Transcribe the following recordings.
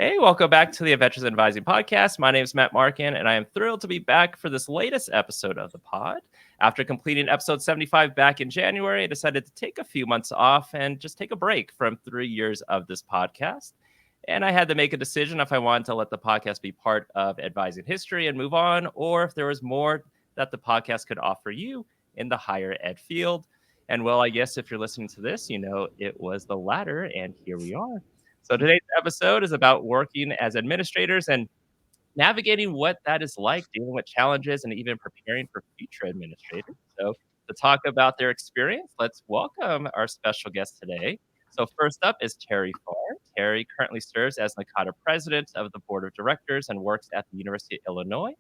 Hey, welcome back to the Adventures in Advising podcast. My name is Matt Markin, and I am thrilled to be back for this latest episode of the pod. After completing episode 75 back in January, I decided to take a few months off and just take a break from 3 years of this podcast. And I had to make a decision if I wanted to let the podcast be part of advising history and move on, or if there was more that the podcast could offer you in the higher ed field. And well, I guess if you're listening to this, it was the latter, and here we are. So today's episode is about working as administrators and navigating what that is like, dealing with challenges, and even preparing for future administrators. So to talk about their experience, let's welcome our special guest today. So first up is Teri Farr. Teri currently serves as NACADA president of the board of directors and works at the University of Illinois,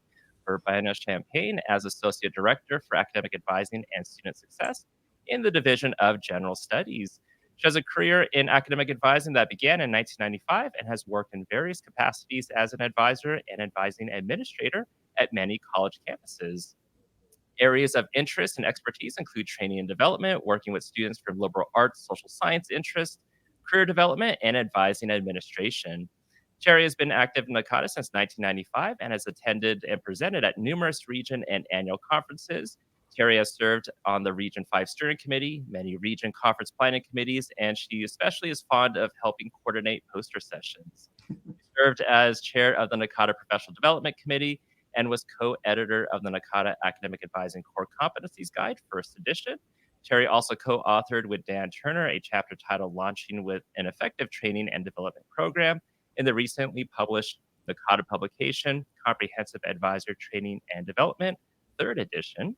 Urbana-Champaign as associate director for academic advising and student success in the division of general studies. She has a career in academic advising that began in 1995 and has worked in various capacities as an advisor and advising administrator at many college campuses. Areas of interest and expertise include training and development, working with students from liberal arts, social science interests, career development, and advising administration. Cherry has been active in NACADA since 1995 and has attended and presented at numerous region and annual conferences. Terry has served on the Region 5 Steering Committee, many region conference planning committees, and she especially is fond of helping coordinate poster sessions. She served as chair of the NACADA Professional Development Committee and was co-editor of the NACADA Academic Advising Core Competencies Guide, first edition. Terry also co-authored with Dan Turner a chapter titled Launching with an Effective Training and Development Program in the recently published NACADA publication, Comprehensive Advisor Training and Development, third edition.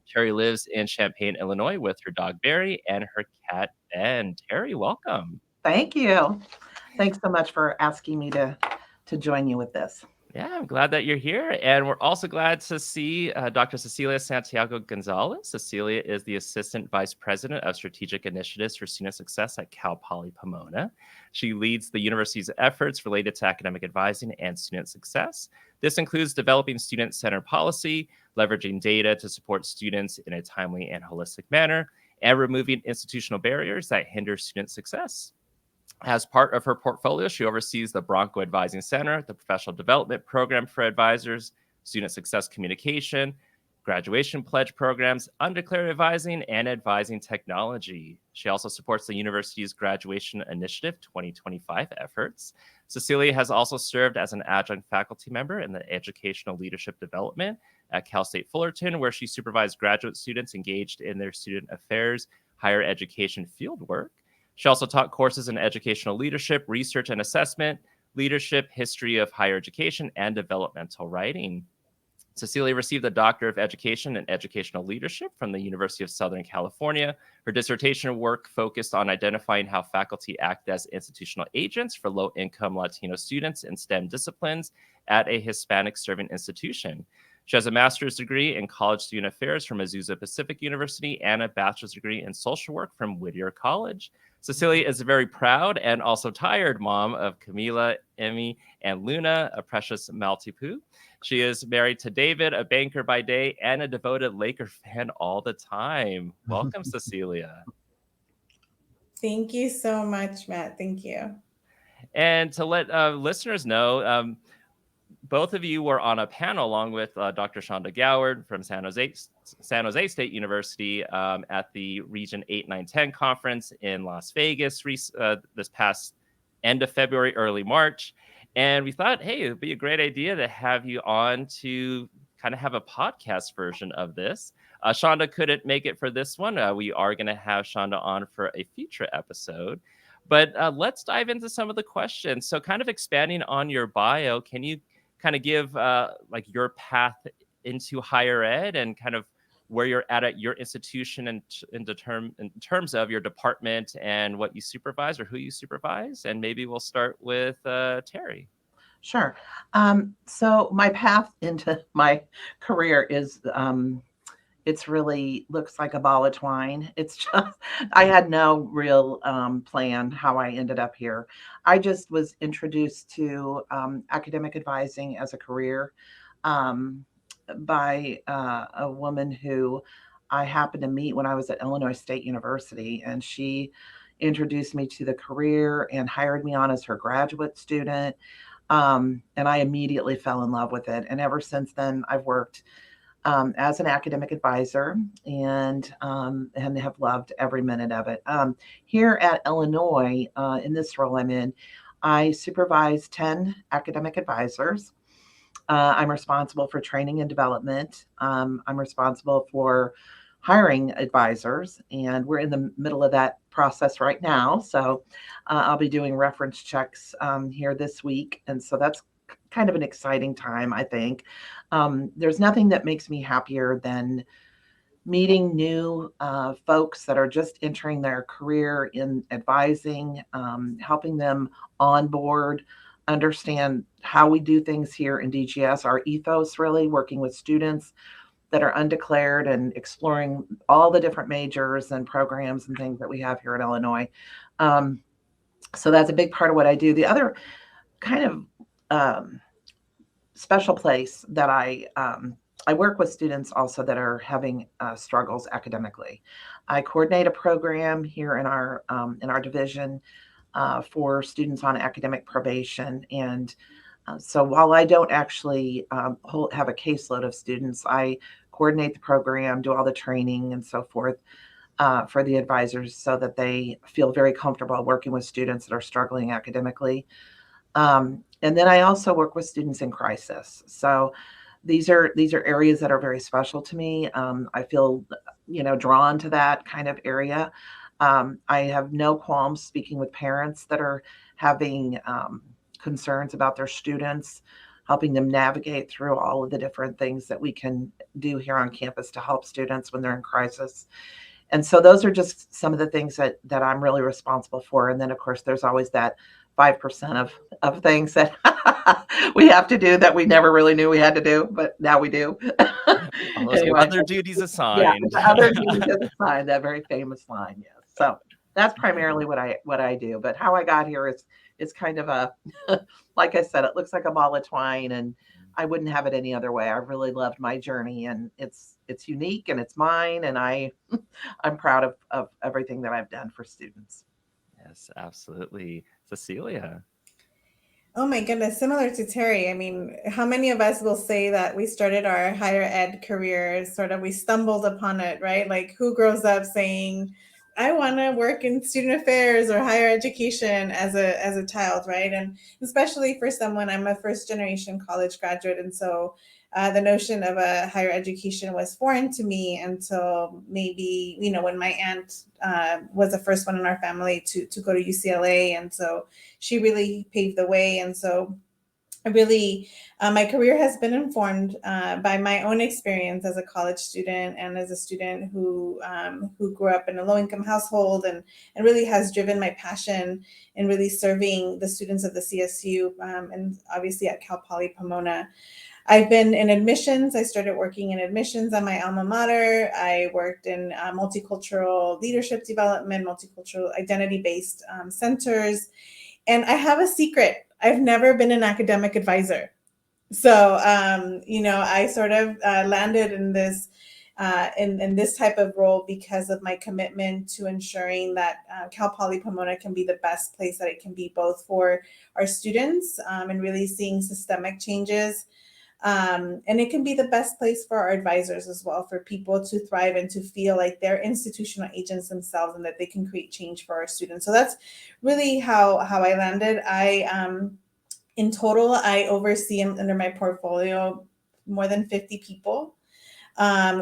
Terry lives in Champaign, Illinois with her dog Barry and her cat Ben. Terry, welcome. Thank you. Thanks so much for asking me to join you with this. Yeah, I'm glad that you're here. And we're also glad to see Dr. Cecilia Santiago-González. Cecilia is the Assistant Vice President of Strategic Initiatives for Student Success at Poly Pomona. She leads the university's efforts related to academic advising and student success. This includes developing student-centered policy, leveraging data to support students in a timely and holistic manner, and removing institutional barriers that hinder student success. As part of her portfolio, she oversees the Bronco Advising Center, the Professional Development Program for Advisors, Student Success Communication, Graduation Pledge Programs, Undeclared Advising, and Advising Technology. She also supports the university's Graduation Initiative 2025 efforts. Cecilia has also served as an adjunct faculty member in the Educational Leadership Development at Cal State Fullerton, where she supervised graduate students engaged in their student affairs, higher education fieldwork. She also taught courses in educational leadership, research and assessment, leadership, history of higher education, and developmental writing. Cecilia received a Doctor of Education in Educational Leadership from the University of Southern California. Her dissertation work focused on identifying how faculty act as institutional agents for low-income Latino students in STEM disciplines at a Hispanic-serving institution. She has a master's degree in college student affairs from Azusa Pacific University and a bachelor's degree in social work from Whittier College. Cecilia is a very proud and also tired mom of Camila, Emmy, and Luna, a precious Maltipoo. She is married to David, a banker by day and a devoted Laker fan all the time. Welcome, Cecilia. Thank you so much, Matt. Thank you. And to let listeners know, both of you were on a panel along with Dr. Shonda Goward from San Jose State University at the Region 8, 9, 10 conference in Las Vegas this past end of February, early March. And we thought, hey, it would be a great idea to have you on to kind of have a podcast version of this. Shonda couldn't make it for this one. We are going to have Shonda on for a future episode. But let's dive into some of the questions. So kind of expanding on your bio, can you kind of give like your path into higher ed and kind of where you're at your institution and in terms of your department and what you supervise or who you supervise? And maybe we'll start with Teri. Sure. So my path into my career is it's really looks like a ball of twine. It's just I had no real plan how I ended up here. I just was introduced to academic advising as a career by a woman who I happened to meet when I was at Illinois State University, and she introduced me to the career and hired me on as her graduate student. And I immediately fell in love with it. And ever since then, I've worked as an academic advisor and have loved every minute of it. Here at Illinois, in this role I'm in, I supervise 10 academic advisors. I'm responsible for training and development. I'm responsible for hiring advisors, and we're in the middle of that process right now. So I'll be doing reference checks here this week. And so that's kind of an exciting time, I think. There's nothing that makes me happier than meeting new folks that are just entering their career in advising, helping them onboard, understand how we do things here in DGS, our ethos, really working with students that are undeclared and exploring all the different majors and programs and things that we have here in Illinois. So that's a big part of what I do. The other kind of special place that I work with students also that are having struggles academically. I coordinate a program here in our division for students on academic probation. And so while I don't actually have a caseload of students, I coordinate the program, do all the training and so forth for the advisors so that they feel very comfortable working with students that are struggling academically. And then I also work with students in crisis. So these are areas that are very special to me. I feel, drawn to that kind of area. I have no qualms speaking with parents that are having concerns about their students, helping them navigate through all of the different things that we can do here on campus to help students when they're in crisis. And so those are just some of the things that I'm really responsible for. And then, of course, there's always that 5% of things that we have to do that we never really knew we had to do, but now we do. All those other duties assigned. Yeah, other duties assigned, that very famous line, yes. So that's primarily what I do. But how I got here is kind of a, like I said, it looks like a ball of twine, and I wouldn't have it any other way. I really loved my journey, and it's unique and it's mine, and I'm proud of everything that I've done for students. Yes, absolutely. Cecilia. Oh my goodness, similar to Teri. I mean, how many of us will say that we started our higher ed careers, sort of we stumbled upon it, right? Like who grows up saying, I want to work in student affairs or higher education as a child, right? And especially for someone, I'm a first generation college graduate. And so the notion of a higher education was foreign to me until maybe, when my aunt was the first one in our family to go to UCLA. And so she really paved the way. And so I really, my career has been informed by my own experience as a college student and as a student who grew up in a low-income household, and really has driven my passion in really serving the students of the CSU and obviously at Poly Pomona. I've been in admissions. I started working in admissions on my alma mater. I worked in multicultural leadership development, multicultural identity-based centers. And I have a secret. I've never been an academic advisor. So, I sort of landed in this in this type of role because of my commitment to ensuring that Cal Poly Pomona can be the best place that it can be, both for our students and really seeing systemic changes. And it can be the best place for our advisors as well, for people to thrive and to feel like they're institutional agents themselves and that they can create change for our students. So that's really how I landed. In total, I oversee under my portfolio more than 50 people.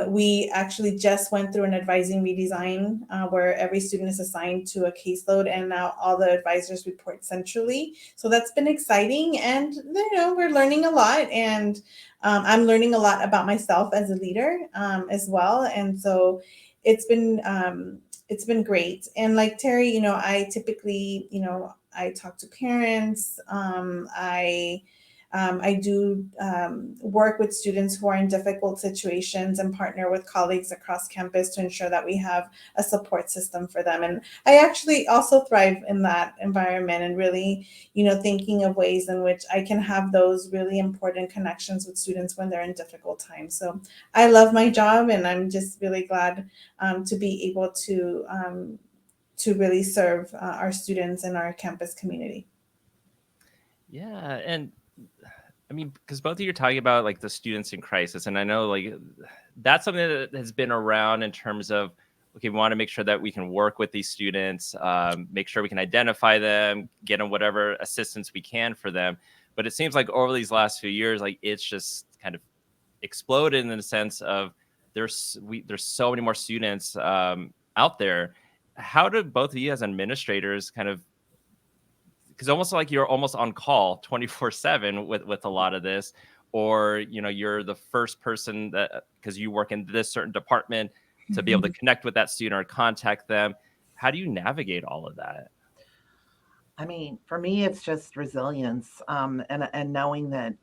We actually just went through an advising redesign where every student is assigned to a caseload, and now all the advisors report centrally. So that's been exciting, and we're learning a lot, and I'm learning a lot about myself as a leader as well. And so it's been great. And like Teri, I typically, I talk to parents. I do work with students who are in difficult situations and partner with colleagues across campus to ensure that we have a support system for them. And I actually also thrive in that environment and really, thinking of ways in which I can have those really important connections with students when they're in difficult times. So I love my job, and I'm just really glad to be able to to really serve our students and our campus community. Yeah, and I mean, because both of you are talking about like the students in crisis, and I know like that's something that has been around in terms of, okay, we want to make sure that we can work with these students, make sure we can identify them, get them whatever assistance we can for them. But it seems like over these last few years, like it's just kind of exploded in the sense of there's so many more students out there. How do both of you as administrators kind of, because almost like you're almost on call 24/7 with a lot of this, or you're the first person that, because you work in this certain department, to be able to connect with that student or contact them. How do you navigate all of that? I mean, for me, it's just resilience, and knowing that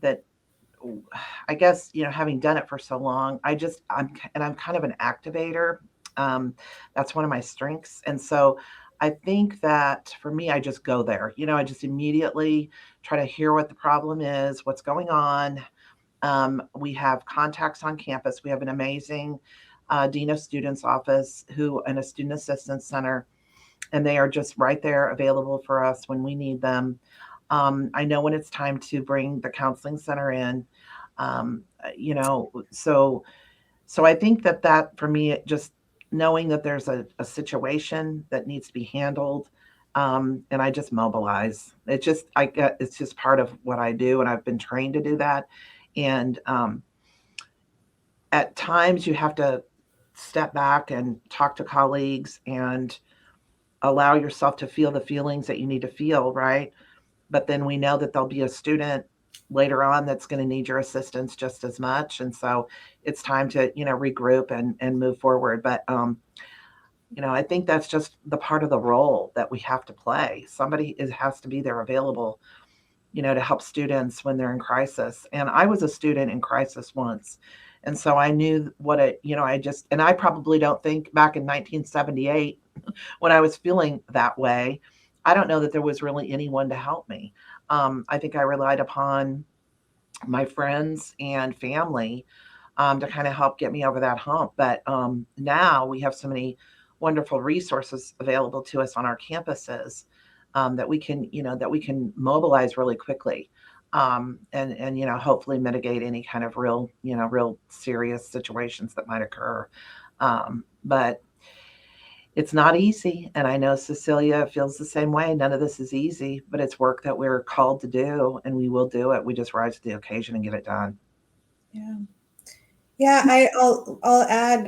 that I guess having done it for so long, I'm kind of an activator. That's one of my strengths, and so I think that for me, I just go there. I just immediately try to hear what the problem is, what's going on. We have contacts on campus. We have an amazing dean of students office and a student assistance center, and they are just right there available for us when we need them. I know when it's time to bring the counseling center in. So I think that for me, it just knowing that there's a situation that needs to be handled, and I just mobilize. It's just part of what I do, and I've been trained to do that. And at times you have to step back and talk to colleagues and allow yourself to feel the feelings that you need to feel, right? But then we know that there'll be a student later on that's going to need your assistance just as much. And so it's time to, regroup and move forward. But, I think that's just the part of the role that we have to play. Somebody has to be there available, to help students when they're in crisis. And I was a student in crisis once. And so I knew and I probably don't think back in 1978 when I was feeling that way, I don't know that there was really anyone to help me. I think I relied upon my friends and family to kind of help get me over that hump. But now we have so many wonderful resources available to us on our campuses that we can mobilize really quickly, and hopefully mitigate any kind of real serious situations that might occur. But it's not easy, and I know Cecilia feels the same way. None of this is easy, but it's work that we're called to do, and we will do it. We just rise to the occasion and get it done. Yeah. I'll add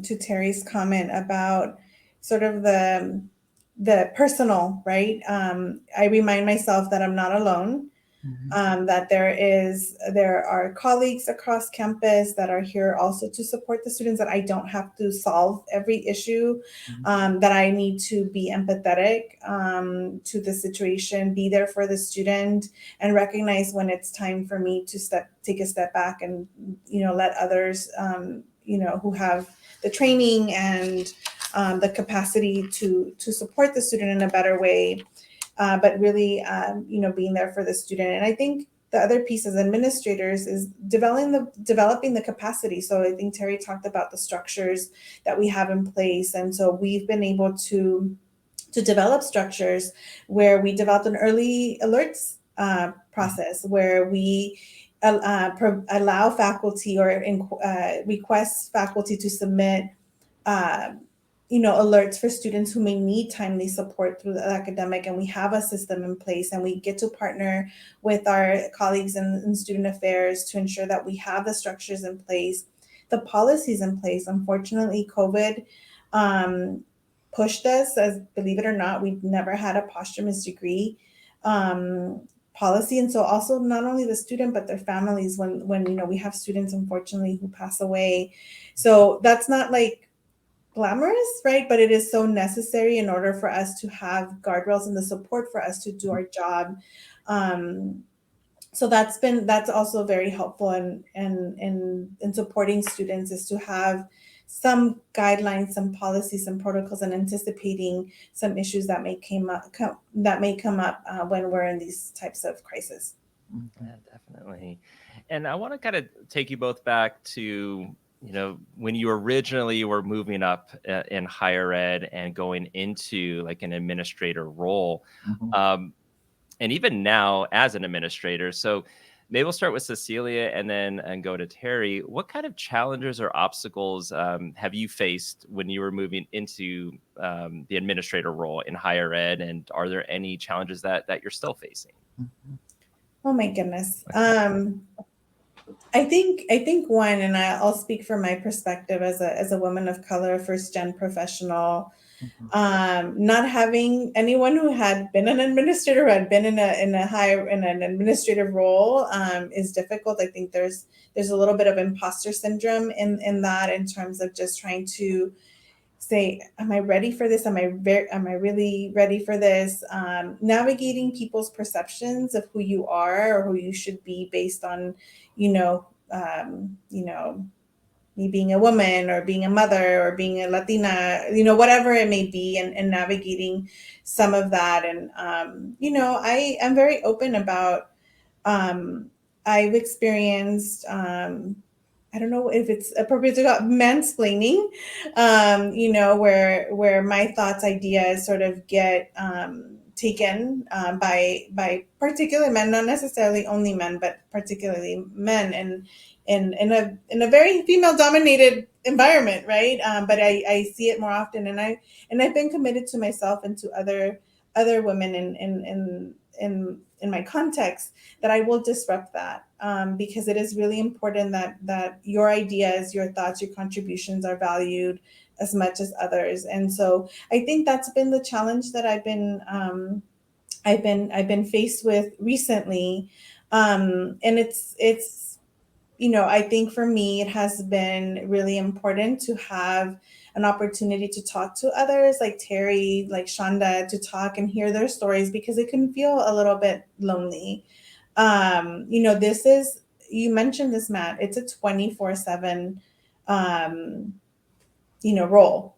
to Teri's comment about sort of the personal, right? I remind myself that I'm not alone. That there are colleagues across campus that are here also to support the students, that I don't have to solve every issue, that I need to be empathetic to the situation, be there for the student, and recognize when it's time for me to take a step back and let others who have the training and the capacity to support the student in a better way. But really, being there for the student. And I think the other piece as administrators is developing the capacity. So I think Teri talked about the structures that we have in place. And so we've been able to develop structures where we developed an early alerts process where we allow faculty or request faculty to submit alerts for students who may need timely support through the academic, and we have a system in place, and we get to partner with our colleagues in student affairs to ensure that we have the structures in place, the policies in place. Unfortunately, COVID pushed us, as believe it or not, we've never had a posthumous degree policy. And so also not only the student, but their families when we have students, unfortunately, who pass away. So that's not like glamorous, right? But it is so necessary in order for us to have guardrails and the support for us to do our job. So that's also very helpful in supporting students, is to have some guidelines, some policies, some protocols, and anticipating some issues that may come up when we're in these types of crises. Yeah, definitely. And I want to kind of take you both back to when you originally were moving up in higher ed and going into like an administrator role, and even now as an administrator. So maybe we'll start with Cecilia and go to Teri. What kind of challenges or obstacles have you faced when you were moving into the administrator role in higher ed? And are there any challenges that you're still facing? Oh my goodness. I think one, and I'll speak from my perspective as a woman of color, first gen professional, not having anyone who had been an administrator, who had been in an administrative role, is difficult. I think there's a little bit of imposter syndrome in that, in terms of just trying to say, am I ready for this? Am I really ready for this? Navigating people's perceptions of who you are or who you should be based on, me being a woman or being a mother or being a Latina, whatever it may be, and navigating some of that. And, I am very open about, I've experienced, I don't know if it's appropriate to call it mansplaining, where my thoughts, ideas sort of get taken by particular men, not necessarily only men, but particularly men, and in a very female dominated environment, right? But I see it more often, and I've been committed to myself and to other women in my context, that I will disrupt that, because it is really important that your ideas, your thoughts, your contributions are valued as much as others. And so I think that's been the challenge that I've been faced with recently, and it's I think for me, it has been really important to have an opportunity to talk to others like Teri, like Shonda, to talk and hear their stories, because it can feel a little bit lonely. You mentioned this, Matt, it's a 24/7, role.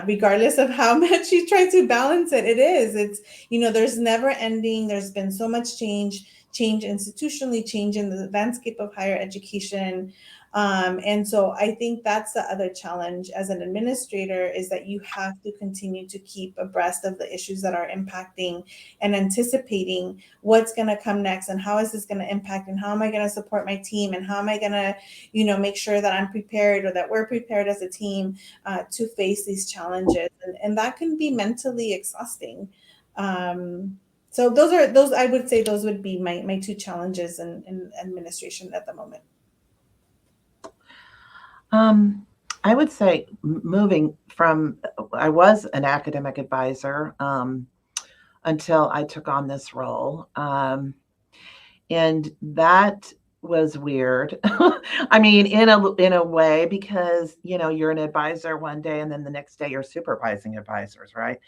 Regardless of how much you try to balance it, it's there's never ending. There's been so much change institutionally, change in the landscape of higher education. And so I think that's the other challenge as an administrator, is that you have to continue to keep abreast of the issues that are impacting and anticipating what's going to come next, and how is this going to impact, and how am I going to support my team, and how am I going to, make sure that I'm prepared, or that we're prepared as a team to face these challenges. And that can be mentally exhausting. So those I would say those would be my two challenges in administration at the moment. I would say moving from, I was an academic advisor until I took on this role. And that was weird. I mean, in a way, because, you're an advisor one day and then the next day you're supervising advisors, right?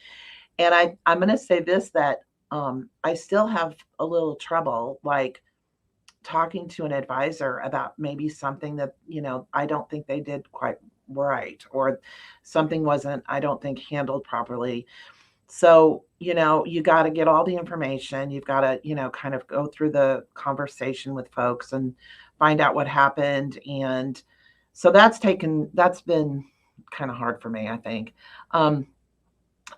And I'm going to say this, that I still have a little trouble, like, talking to an advisor about maybe something that, I don't think they did quite right, or something wasn't, I don't think, handled properly. So, you got to get all the information. You've got to, kind of go through the conversation with folks and find out what happened. And so that's been kind of hard for me, I think.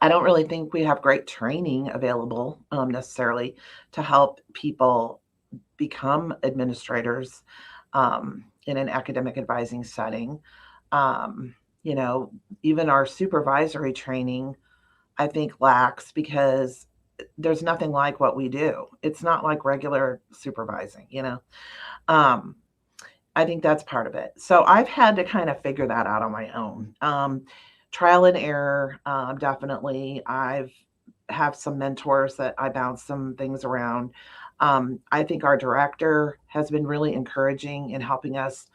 I don't really think we have great training available necessarily to help people become administrators in an academic advising setting. Even our supervisory training, I think, lacks, because there's nothing like what we do. It's not like regular supervising, I think that's part of it. So I've had to kind of figure that out on my own. Trial and error, definitely. Have some mentors that I bounce some things around. I think our director has been really encouraging in helping us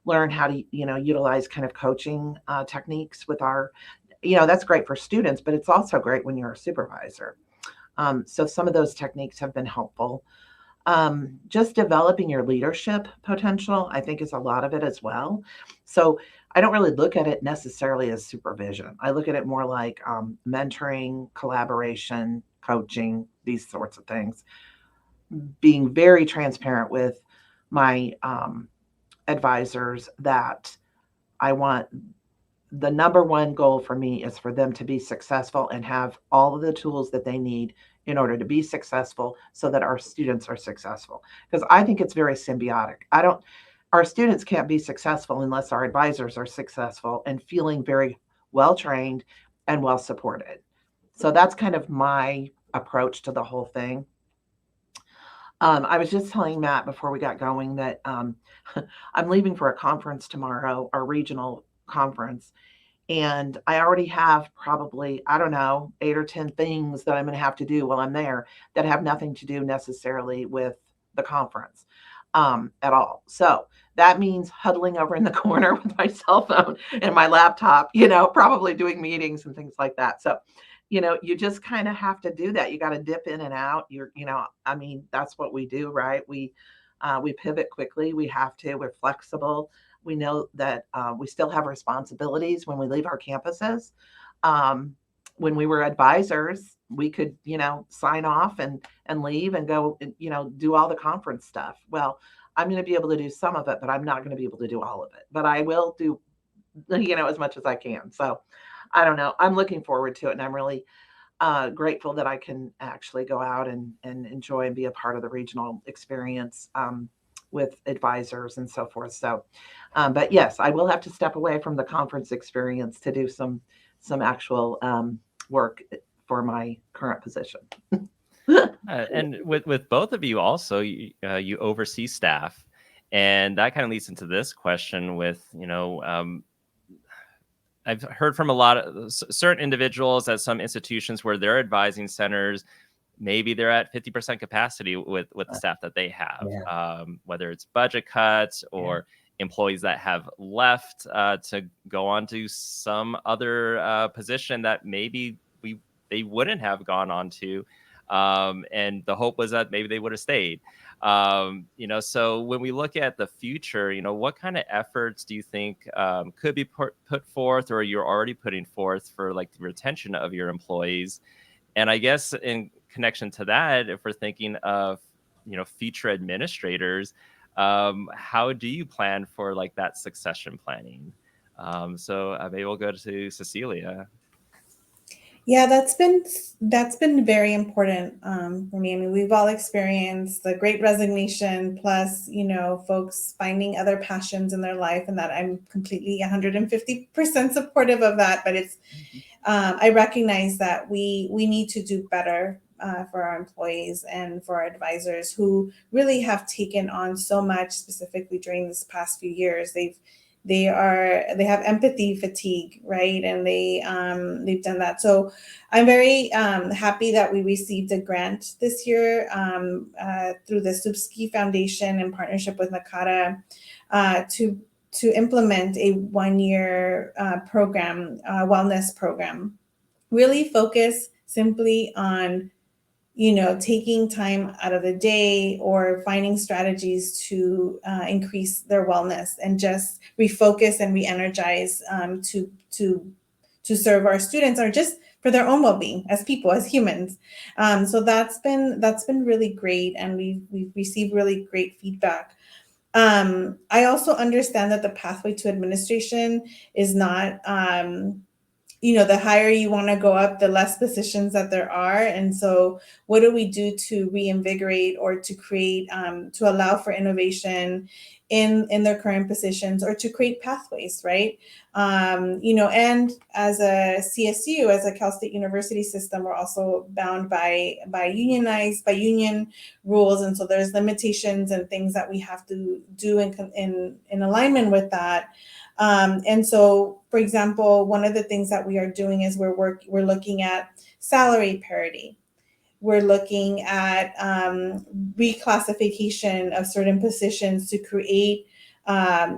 learn how to, utilize kind of coaching techniques with our, that's great for students, but it's also great when you're a supervisor. So some of those techniques have been helpful. Just developing your leadership potential, I think, is a lot of it as well. So I don't really look at it necessarily as supervision. I look at it more like mentoring, collaboration, coaching, these sorts of things. Being very transparent with my advisors that the number one goal for me is for them to be successful and have all of the tools that they need in order to be successful so that our students are successful. Because I think it's very symbiotic. Our students can't be successful unless our advisors are successful and feeling very well trained and well supported. So that's kind of my approach to the whole thing. I was just telling Matt before we got going that I'm leaving for a conference tomorrow, our regional conference. And I already have probably, I don't know, 8 or 10 things that I'm going to have to do while I'm there that have nothing to do necessarily with the conference at all. So that means huddling over in the corner with my cell phone and my laptop, probably doing meetings and things like that. So, you just kind of have to do that. You got to dip in and out. That's what we do, right? We pivot quickly. We have to. We're flexible. We know that we still have responsibilities when we leave our campuses. When we were advisors, we could, sign off and leave and go, do all the conference stuff. Well, I'm going to be able to do some of it, but I'm not going to be able to do all of it. But I will do, as much as I can. So I don't know. I'm looking forward to it. And I'm really grateful that I can actually go out and enjoy and be a part of the regional experience with advisors and so forth. So, but yes, I will have to step away from the conference experience to do some actual work for my current position. And with both of you also, you oversee staff. And that kind of leads into this question with, I've heard from a lot of certain individuals at some institutions where they're advising centers, maybe they're at 50% capacity with the staff that they have, whether it's budget cuts or employees that have left to go on to some other position that maybe they wouldn't have gone on to. And the hope was that maybe they would have stayed. So when we look at the future, what kind of efforts do you think could be put forth, or you're already putting forth for like the retention of your employees? And I guess in connection to that, if we're thinking of, future administrators, how do you plan for like that succession planning? So maybe we'll go to Cecilia. Yeah, that's been very important for me. I mean, we've all experienced the Great Resignation, plus, folks finding other passions in their life, and that I'm completely 150% supportive of that. But it's, I recognize that we need to do better for our employees and for our advisors who really have taken on so much, specifically during this past few years. They have empathy fatigue, right? And they've done that. So I'm very happy that we received a grant this year through the Subski Foundation in partnership with NACADA to implement a 1-year program, wellness program, really focus simply on taking time out of the day or finding strategies to increase their wellness and just refocus and re-energize to serve our students, or just for their own well-being as people, as humans. So that's been really great, and we've received really great feedback. I also understand that the pathway to administration is not the higher you want to go up, the less positions that there are. And so what do we do to reinvigorate or to create, to allow for innovation in their current positions, or to create pathways, right? And as a CSU, as a Cal State University system, we're also bound by union rules. And so there's limitations and things that we have to do in alignment with that. And so, for example, one of the things that we are doing is we're looking at salary parity. We're looking at reclassification of certain positions to create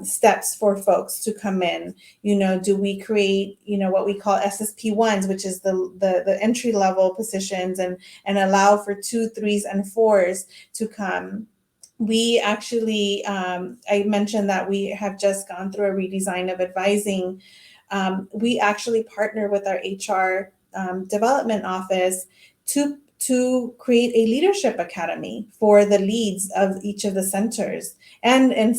steps for folks to come in. Do we create, what we call SSP1s, which is the entry level positions, and allow for 2, 3s, and 4s to come. We actually, I mentioned that we have just gone through a redesign of advising. We actually partner with our HR development office to create a leadership academy for the leads of each of the centers, and in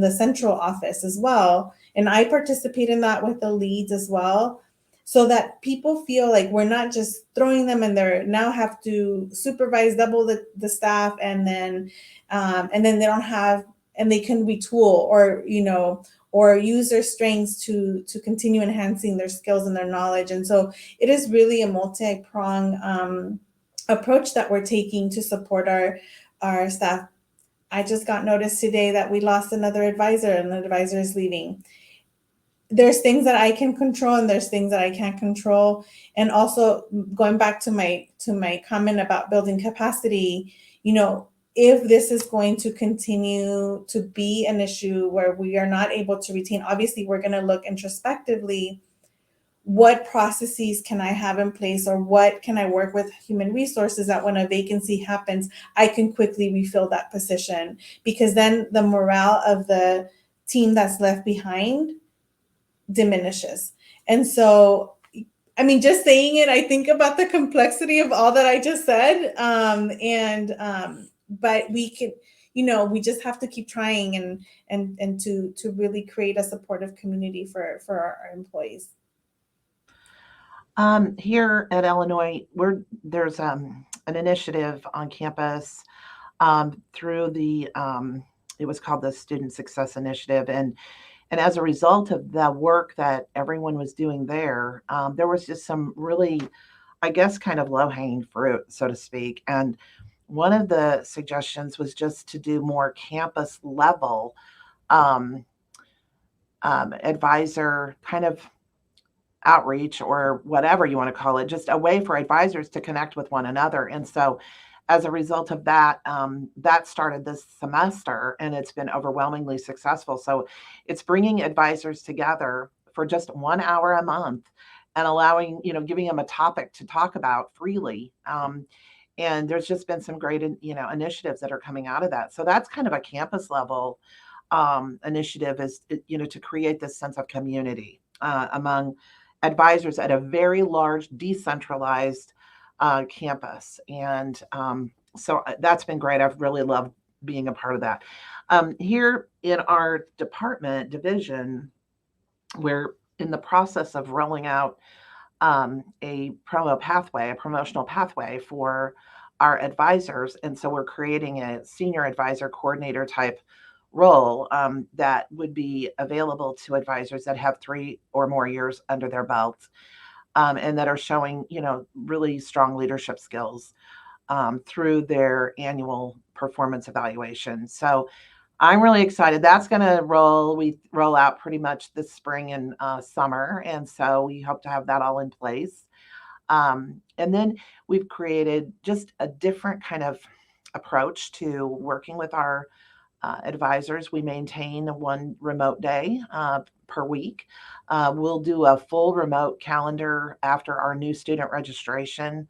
the central office as well, And I participate in that with the leads as well, so that people feel like we're not just throwing them and they now have to supervise double the staff, and then they don't have, and they can retool or, or use their strengths to continue enhancing their skills and their knowledge. And so it is really a multi-pronged approach that we're taking to support our staff. I just got notice today that we lost another advisor, and the advisor is leaving. There's things that I can control and there's things that I can't control. And also, going back to my comment about building capacity, if this is going to continue to be an issue where we are not able to retain, obviously we're going to look introspectively. What processes can I have in place, or what can I work with human resources that when a vacancy happens, I can quickly refill that position? Because then the morale of the team that's left behind diminishes. And so, I mean, just saying it, I think about the complexity of all that I just said. But we can, we just have to keep trying and to really create a supportive community for our employees. Here at Illinois, there's an initiative on campus through it was called the Student Success Initiative, and as a result of the work that everyone was doing there was just some really, I guess, kind of low-hanging fruit, so to speak. And one of the suggestions was just to do more campus level advisor kind of outreach, or whatever you want to call it, just a way for advisors to connect with one another. And so as a result of that, that started this semester, and it's been overwhelmingly successful. So it's bringing advisors together for just 1 hour a month and allowing, giving them a topic to talk about freely. And there's just been some great, initiatives that are coming out of that. So that's kind of a campus level initiative, is, to create this sense of community among advisors at a very large decentralized campus. And so that's been great. I've really loved being a part of that. Here in our division, we're in the process of rolling out a promotional pathway for our advisors. And so we're creating a senior advisor coordinator type role that would be available to advisors that have 3 or more years under their belts, and that are showing, really strong leadership skills through their annual performance evaluation. So I'm really excited. That's going to roll out pretty much this spring and summer. And so we hope to have that all in place. And then we've created just a different kind of approach to working with our advisors. We maintain 1 remote day per week. We'll do a full remote calendar after our new student registration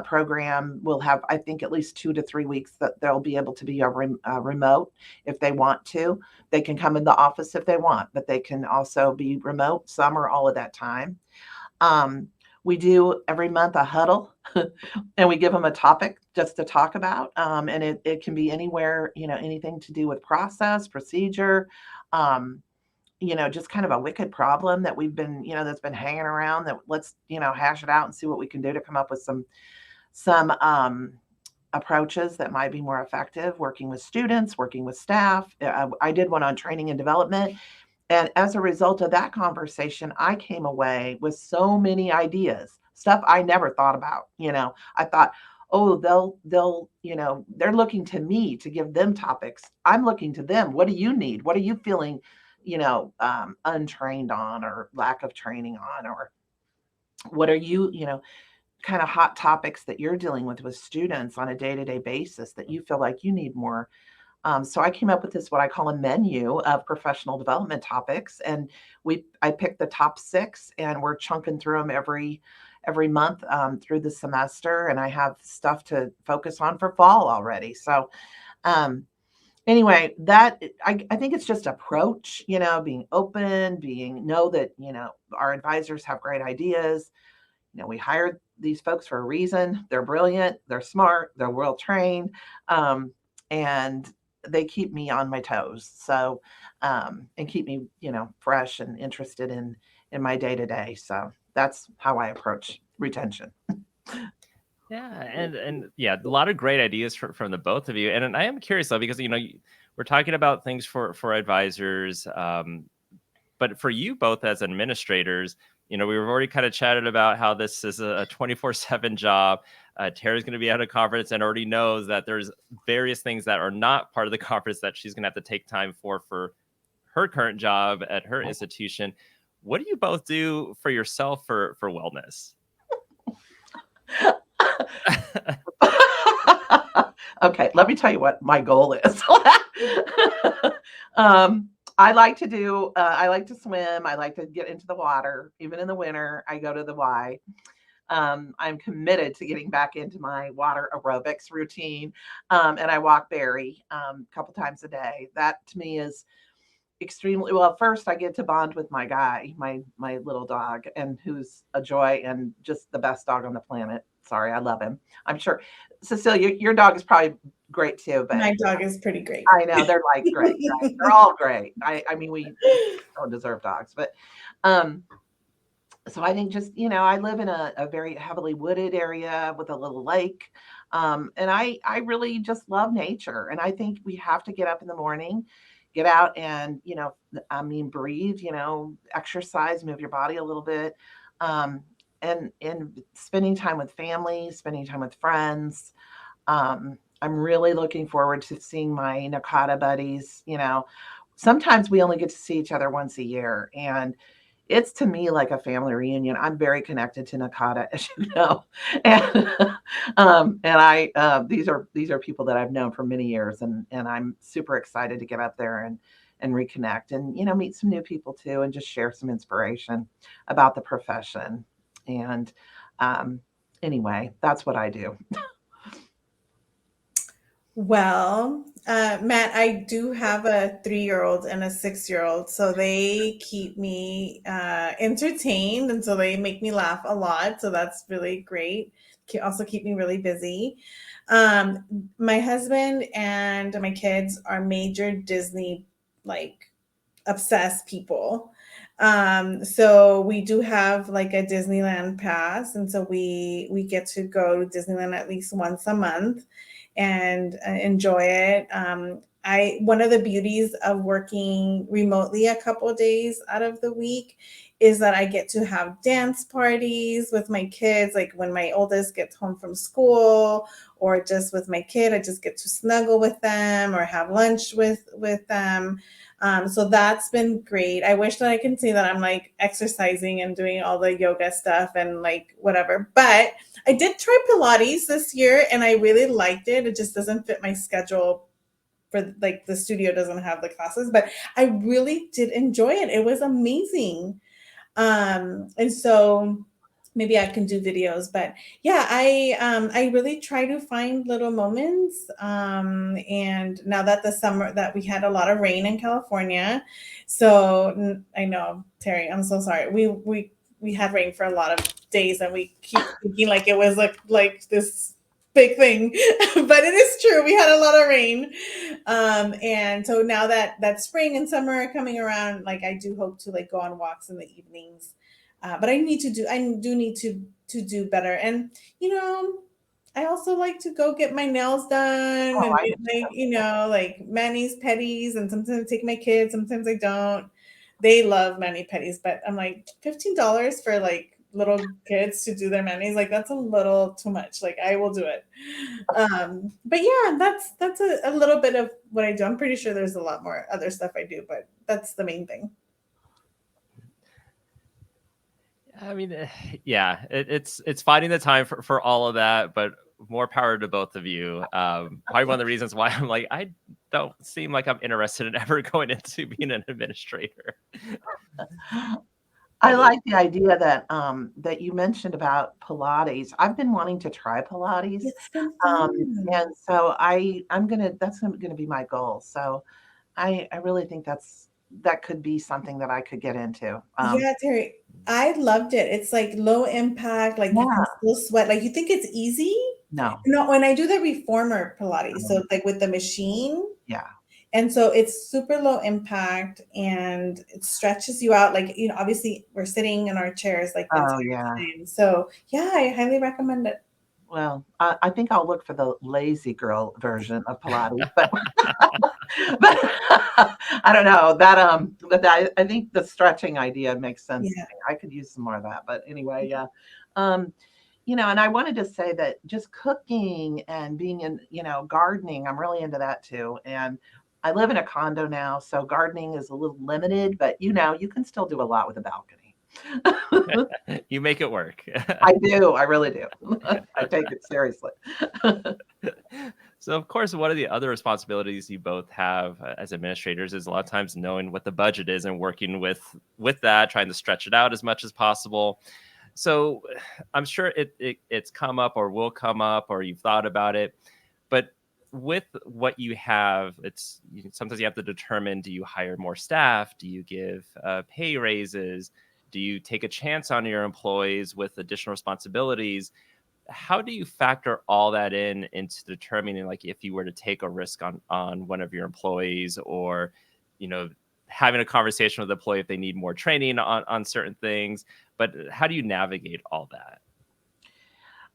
program. We'll have, I think, at least 2 to 3 weeks that they'll be able to be remote if they want to. They can come in the office if they want, but they can also be remote some or all of that time. We do every month a huddle and we give them a topic just to talk about. And it can be anywhere, anything to do with process, procedure, just kind of a wicked problem that we've been, that's been hanging around, that let's, hash it out and see what we can do to come up with some approaches that might be more effective, working with students, working with staff. I did one on training and development. And as a result of that conversation, I came away with so many ideas, stuff I never thought about. I thought, oh, they'll, they're looking to me to give them topics. I'm looking to them. What do you need? What are you feeling, untrained on, or lack of training on, or what are you, kind of hot topics that you're dealing with students on a day-to-day basis that you feel like you need more. So I came up with this, what I call a menu of professional development topics. And I picked the top 6, and we're chunking through them every month through the semester. And I have stuff to focus on for fall already. So anyway, that I think it's just approach, being open, know that, our advisors have great ideas. We hired these folks for a reason. They're brilliant, they're smart, they're well trained. And they keep me on my toes. So, and keep me, fresh and interested in my day to day. So that's how I approach retention. Yeah, and yeah, a lot of great ideas from the both of you. And I am curious though, because we're talking about things for advisors, but for you both as administrators, we've already kind of chatted about how this is a 24/7 job. Tara's going to be at a conference and already knows that there's various things that are not part of the conference that she's going to have to take time for her current job at her institution. What do you both do for yourself for wellness? Okay, let me tell you what my goal is. I like to swim. I like to get into the water. Even in the winter, I go to the Y. I'm committed to getting back into my water aerobics routine. And I walk Barry a couple times a day. That to me is extremely well. First, I get to bond with my guy, my little dog, and who's a joy and just the best dog on the planet. Sorry, I love him. I'm sure, Cecilia, your dog is probably great too. But my dog is pretty great. I know they're like great. Right? They're all great. I mean, we don't deserve dogs, but so I think just I live in a very heavily wooded area with a little lake, and I really just love nature, and I think we have to get up in the morning, get out and breathe, exercise, move your body a little bit, and spending time with family, spending time with friends. I'm really looking forward to seeing my NACADA buddies. Sometimes we only get to see each other once a year, and it's to me like a family reunion. I'm very connected to NACADA, as you know, and these are people that I've known for many years, and I'm super excited to get up there and reconnect and meet some new people too, and just share some inspiration about the profession. And anyway, that's what I do. Well, Matt, I do have a 3-year-old and a 6-year-old, so they keep me entertained, and so they make me laugh a lot. So that's really great. Also keep me really busy. My husband and my kids are major Disney obsessed people. So we do have like a Disneyland pass, and so we get to go to Disneyland at least once a month and enjoy it. One of the beauties of working remotely a couple of days out of the week is that I get to have dance parties with my kids. Like when my oldest gets home from school, or just with my kid, I just get to snuggle with them or have lunch with them. So that's been great. I wish that I can say that I'm like exercising and doing all the yoga stuff and like whatever, but I did try Pilates this year and I really liked it. It just doesn't fit my schedule for like the studio doesn't have the classes, but I really did enjoy it. It was amazing. And so maybe I can do videos, but yeah, I really try to find little moments. And now that the summer that we had a lot of rain in California, so I know, Teri, I'm so sorry. We had rain for a lot of days, and we keep thinking like it was like this big thing, but it is true. We had a lot of rain, and so now that spring and summer are coming around, like I do hope to like go on walks in the evenings. But I do need to do better. And, I also like to go get my nails done and get like manis, pedis, and sometimes I take my kids, sometimes I don't. They love mani pedis, but I'm like $15 for like little kids to do their manis. Like that's a little too much. Like I will do it. But yeah, that's a little bit of what I do. I'm pretty sure there's a lot more other stuff I do, but that's the main thing. I mean, yeah, it's finding the time for all of that, but more power to both of you. Probably one of the reasons why I'm like, I don't seem like I'm interested in ever going into being an administrator. I like the idea that you mentioned about Pilates. I've been wanting to try Pilates, and so that's gonna be my goal. So I really think that could be something that I could get into. Yeah, Teri, I loved it. It's like low impact, like you can still sweat. Like you think it's easy? No. No, when I do the reformer Pilates, so like with the machine, Yeah. And so it's super low impact and it stretches you out. Like, obviously we're sitting in our chairs like the Oh, entire yeah. time. So yeah, I highly recommend it. Well, I think I'll look for the lazy girl version of Pilates, but but I don't know that I think the stretching idea makes sense to Yeah. me. I could use some more of that, but anyway, yeah. Um, and I wanted to say that just cooking and being in, gardening, I'm really into that too. And I live in a condo now, so gardening is a little limited, but you can still do a lot with a balcony. You make it work. I do. I really do. I take it seriously. So, of course, one of the other responsibilities you both have as administrators is a lot of times knowing what the budget is and working with that, trying to stretch it out as much as possible. So, I'm sure it's come up or will come up or you've thought about it, but with what you have, sometimes you have to determine: do you hire more staff? Do you give pay raises? Do you take a chance on your employees with additional responsibilities? How do you factor all that into determining, like, if you were to take a risk on one of your employees, or having a conversation with the employee if they need more training on certain things? But how do you navigate all that?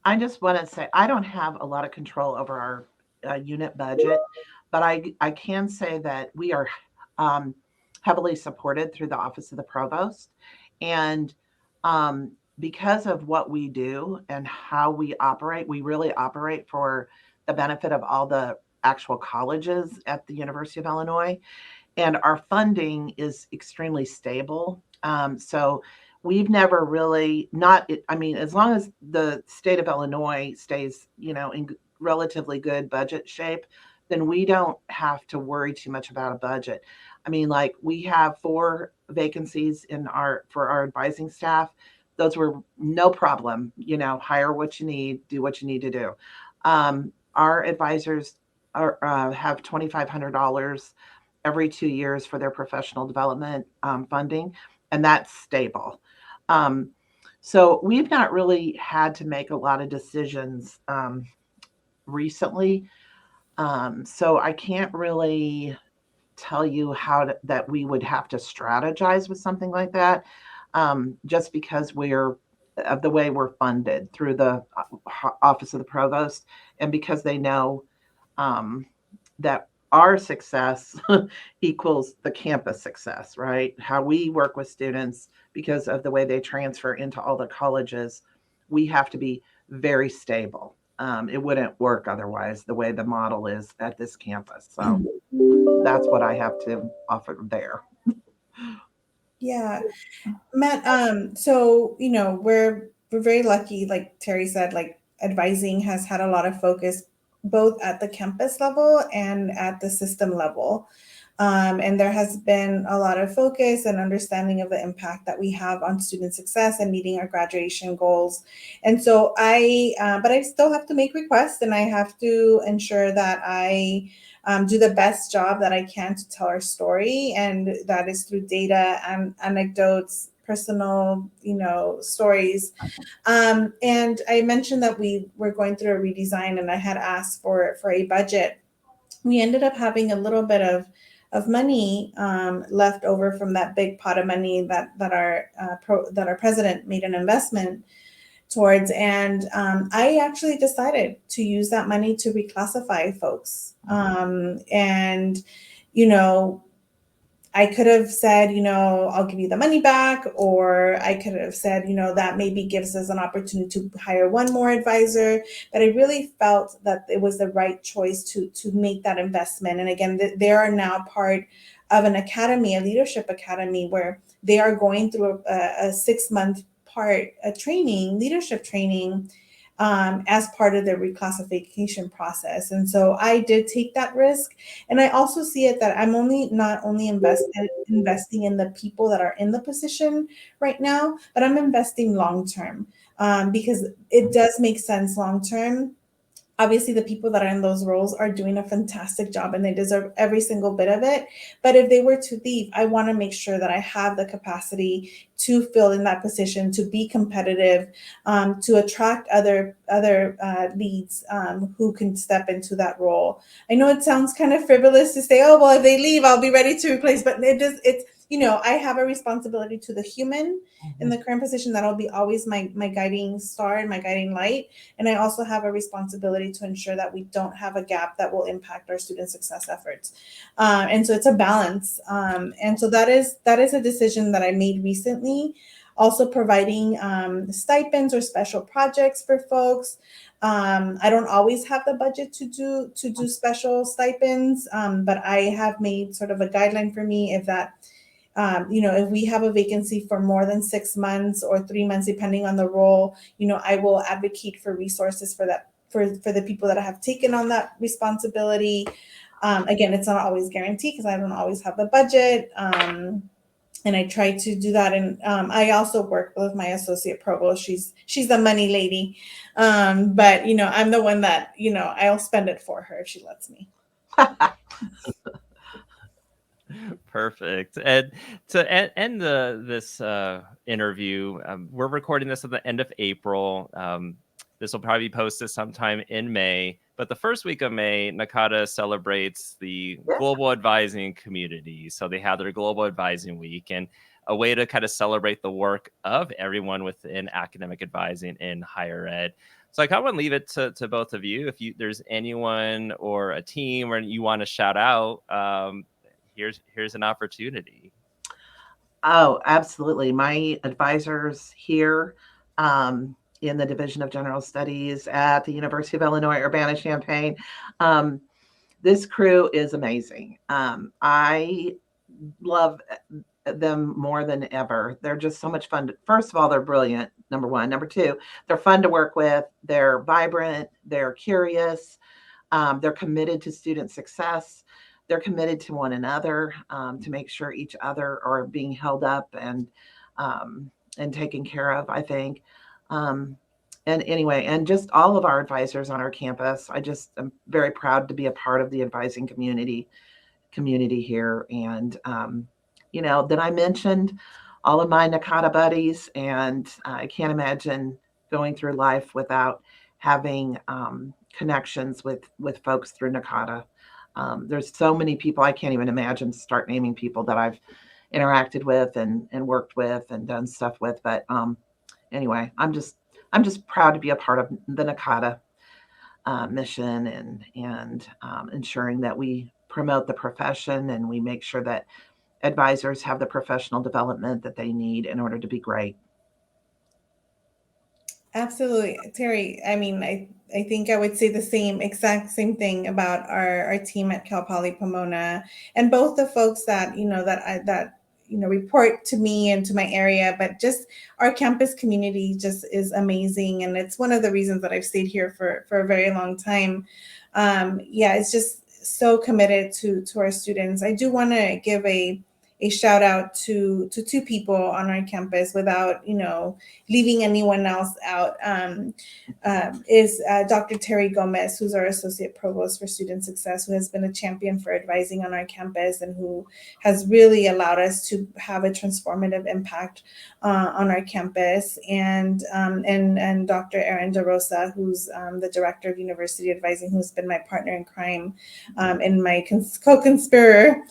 I just want to say I don't have a lot of control over our unit budget, but I can say that we are um, heavily supported through the Office of the Provost. And because of what we do and how we operate, we really operate for the benefit of all the actual colleges at the University of Illinois. And our funding is extremely stable. So we've never really I mean, as long as the state of Illinois stays, in relatively good budget shape, then we don't have to worry too much about a budget. I mean, like, we have 4 vacancies for our advising staff. Those were no problem, hire what you need, do what you need to do. Our advisors have $2,500 every 2 years for their professional development funding, and that's stable. So we've not really had to make a lot of decisions recently. So I can't really tell you that we would have to strategize with something like that, just because we're of the way we're funded through the Office of the Provost, and because they know that our success equals the campus success, right? How we work with students because of the way they transfer into all the colleges, we have to be very stable. It wouldn't work otherwise, the way the model is at this campus. So that's what I have to offer there. Yeah. Matt, so we're very lucky, like Teri said, like advising has had a lot of focus both at the campus level and at the system level. And there has been a lot of focus and understanding of the impact that we have on student success and meeting our graduation goals. And so but I still have to make requests, and I have to ensure that I do the best job that I can to tell our story. And that is through data and anecdotes, personal, stories. And I mentioned that we were going through a redesign, and I had asked for a budget. We ended up having a little bit of money left over from that big pot of money that our president made an investment towards. And I actually decided to use that money to reclassify folks. And, I could have said, I'll give you the money back, or I could have said, that maybe gives us an opportunity to hire one more advisor. But I really felt that it was the right choice to make that investment. And again, they are now part of an academy, a leadership academy, where they are going through a 6-month leadership training, as part of the reclassification process. And so I did take that risk. And I also see it that I'm not only investing in the people that are in the position right now, but I'm investing long term, because it does make sense long term Obviously, the people that are in those roles are doing a fantastic job and they deserve every single bit of it. But if they were to leave, I want to make sure that I have the capacity to fill in that position, to be competitive, to attract other leads who can step into that role. I know it sounds kind of frivolous to say, oh, well, if they leave, I'll be ready to replace. But it's, I have a responsibility to the human in the current position. That'll be always my guiding star and my guiding light. And I also have a responsibility to ensure that we don't have a gap that will impact our student success efforts. And so it's a balance. And so that is a decision that I made recently. Also providing stipends or special projects for folks. I don't always have the budget to do special stipends, but I have made sort of a guideline for me if that if we have a vacancy for more than 6 months or 3 months, depending on the role, I will advocate for resources for that, for the people that have taken on that responsibility. Again, it's not always guaranteed because I don't always have the budget. And I try to do that. And I also work with my associate provost. She's the money lady. But, I'm the one that, I'll spend it for her if she lets me. Perfect. And to end this interview, we're recording this at the end of April. This will probably be posted sometime in May. But the first week of May, NACADA celebrates the global advising community. So they have their global advising week, and a way to kind of celebrate the work of everyone within academic advising in higher ed. So I kind of want to leave it to both of you. If there's anyone or a team or you want to shout out, here's an opportunity. Oh, absolutely. My advisors here in the Division of General Studies at the University of Illinois, Urbana-Champaign, this crew is amazing. I love them more than ever. They're just so much fun. First of all, they're brilliant, number one. Number two, they're fun to work with. They're vibrant. They're curious. They're committed to student success. They're committed to one another to make sure each other are being held up and taken care of, I think. And anyway, and just all of our advisors on our campus, I'm very proud to be a part of the advising community here. And, then I mentioned all of my NACADA buddies, and I can't imagine going through life without having connections with folks through NACADA. There's so many people I can't even imagine start naming people that I've interacted with and worked with and done stuff with. But anyway, I'm just proud to be a part of the NACADA mission and ensuring that we promote the profession and we make sure that advisors have the professional development that they need in order to be great. Absolutely. Teri, I mean, I think I would say the exact same thing about our team at Cal Poly Pomona, and both the folks that, report to me and to my area, but just our campus community just is amazing. And it's one of the reasons that I've stayed here for a very long time. It's just so committed to our students. I do want to give a shout out to two people on our campus without, leaving anyone else out, is Dr. Teri Gomez, who's our Associate Provost for Student Success, who has been a champion for advising on our campus and who has really allowed us to have a transformative impact on our campus. And Dr. Erin DeRosa, who's the Director of University Advising, who's been my partner in crime and my co-conspirator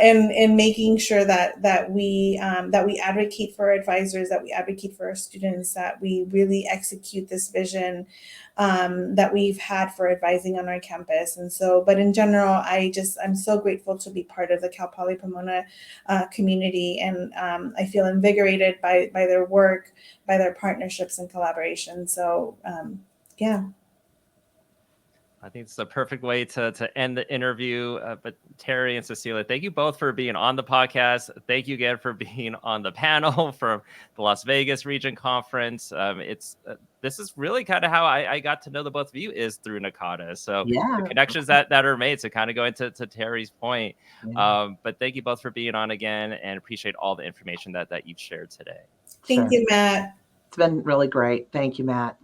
in making sure that we advocate for our advisors, that we advocate for our students, that we really execute this vision that we've had for advising on our campus. And so, but in general, I'm so grateful to be part of the Cal Poly Pomona community, and I feel invigorated by their work, by their partnerships and collaboration. So I think it's the perfect way to end the interview. But Teri and Cecilia, thank you both for being on the podcast. Thank you again for being on the panel from the Las Vegas Region Conference. This is really kind of how I got to know the both of you, is through NACADA. So the connections that are made, to kind of go into Teri's point. But thank you both for being on again, and appreciate all the information that you've shared today. Thank you, Matt. It's been really great. Thank you, Matt.